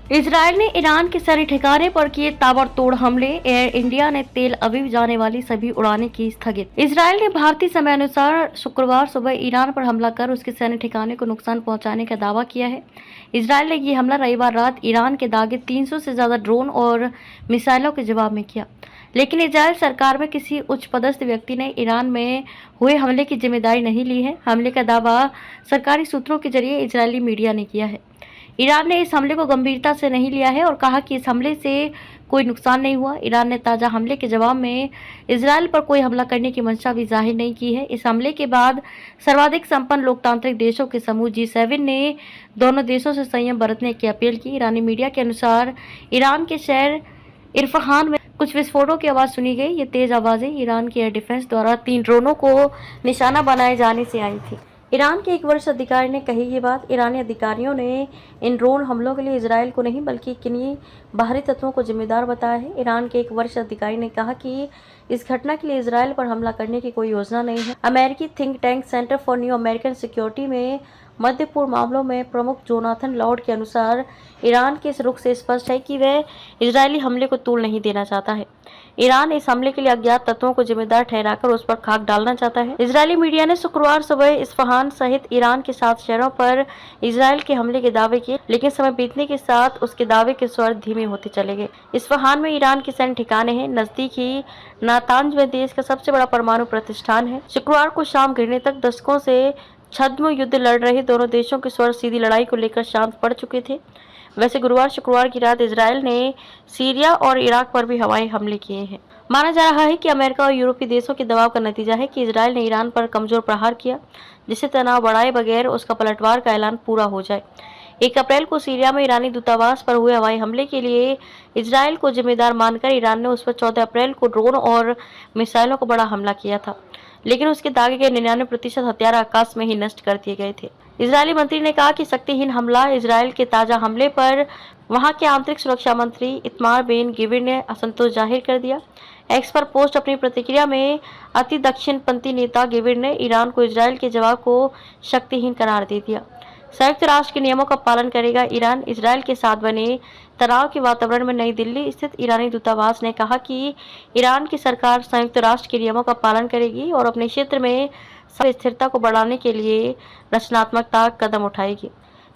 Israel ने Iran के सैन्य ठिकाने पर किए ताबड़तोड़ हमले। एयर इंडिया ने तेल अवीव जाने वाली सभी उड़ानें की स्थगित। इजरायल ने भारतीय समय अनुसार शुक्रवार सुबह ईरान पर हमला कर उसके सैन्य ठिकाने को नुकसान पहुंचाने का दावा किया है। इजरायल ने यह हमला रविवार रात ईरान के दागे 300 से ज्यादा ड्रोन और मिसाइलों के जवाब में किया, लेकिन इजरायल सरकार में किसी उच्च पदस्थ व्यक्ति ने ईरान में हुए हमले की जिम्मेदारी नहीं ली है। हमले का दावा सरकारी सूत्रों के जरिए इजरायली मीडिया ने किया है। ईरान ने इस हमले को गंभीरता से नहीं लिया है और कहा कि इस हमले से कोई नुकसान नहीं हुआ। ईरान ने ताज़ा हमले के जवाब में इजरायल पर कोई हमला करने की मंशा भी जाहिर नहीं की है। इस हमले के बाद सर्वाधिक संपन्न लोकतांत्रिक देशों के समूह G7 ने दोनों देशों से संयम बरतने की अपील की। ईरानी मीडिया के अनुसार ईरान के शहर इस्फहान में कुछ विस्फोटों की आवाज़ सुनी गई। ये तेज आवाज़ें ईरान के एयर डिफेंस द्वारा 3 ड्रोनों को निशाना बनाए जाने से आई थी। ईरान के एक वरिष्ठ अधिकारी ने कही ये बात। ईरानी अधिकारियों ने इन ड्रोन हमलों के लिए इजरायल को नहीं बल्कि किन्हीं बाहरी तत्वों को जिम्मेदार बताया है। ईरान के एक वरिष्ठ अधिकारी ने कहा कि इस घटना के लिए इजरायल पर हमला करने की कोई योजना नहीं है। अमेरिकी think tank centre for new American security में मध्य पूर्व मामलों में प्रमुख जोनाथन लॉर्ड के अनुसार ईरान के इस रुख से स्पष्ट है कि वह इजरायली हमले को तूल नहीं देना चाहता है। ईरान इस हमले के लिए अज्ञात तत्वों को जिम्मेदार ठहराकर उस पर खाक डालना चाहता है। इजरायली मीडिया ने शुक्रवार सुबह इस्फहान सहित ईरान के 7 शहरों पर इजरायल के हमले के दावे किए, लेकिन समय बीतने के साथ उसके दावे के स्वर धीमे होते चले गए। इस्फहान में ईरान के सैन्य ठिकाने हैं। नजदीक ही नातांज में देश का सबसे बड़ा परमाणु प्रतिष्ठान है। शुक्रवार को शाम गिरने तक दशकों से छद्म युद्ध लड़ रहे दोनों देशों के स्वर सीधी लड़ाई को लेकर शांत पड़ चुके थे। वैसे शुक्रवार की रात इजरायल ने सीरिया और इराक पर भी हवाई हमले किए हैं। माना जा रहा है कि अमेरिका और यूरोपीय देशों के दबाव का नतीजा है कि इजरायल ने ईरान पर कमजोर प्रहार किया, जिससे तनाव बढ़ाए बगैर उसका पलटवार का ऐलान पूरा हो जाए। 1 अप्रैल को सीरिया में ईरानी दूतावास पर हुए हवाई हमले के लिए इजरायल को जिम्मेदार मानकर ईरान ने उस पर 14 अप्रैल को ड्रोन और मिसाइलों का बड़ा हमला किया था, लेकिन उसके दागे गए 99% हथियार आकाश में ही नष्ट कर दिए गए थे। इजरायली मंत्री ने कहा कि शक्तिहीन हमला। इजरायल के ताजा हमले पर वहां के आंतरिक सुरक्षा मंत्री इतमार बेन गिविर ने असंतोष जाहिर कर दिया। एक्स पर पोस्ट अपनी प्रतिक्रिया में अति दक्षिणपंथी नेता गिविर ने ईरान को इजरायल के जवाब को शक्तिहीन करार दे दिया। संयुक्त राष्ट्र के नियमों का पालन करेगा ईरान। इजरायल के साथ बने तनाव के वातावरण में नई दिल्ली स्थित ईरानी दूतावास ने कहा कि ईरान की सरकार संयुक्त राष्ट्र के नियमों का पालन करेगी और अपने क्षेत्र में स्थिरता को बढ़ाने के लिए रचनात्मकता कदम उठाएगी।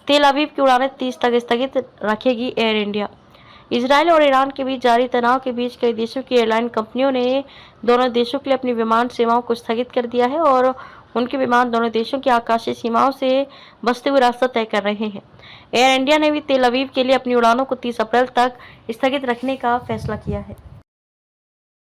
तेल अवीव की उड़ानें 30 तक स्थगित रखेगी एयर इंडिया। इजरायल और ईरान के बीच जारी तनाव के बीच कई देशों की एयरलाइन कंपनियों ने दोनों देशों के लिए अपनी विमान सेवाओं को स्थगित कर दिया है और उनके विमान दोनों देशों की आकाशीय सीमाओं से बसते हुए रास्ता तय कर रहे हैं। एयर इंडिया ने भी तेल अवीव के लिए अपनी उड़ानों को 30 अप्रैल तक स्थगित रखने का फैसला किया है।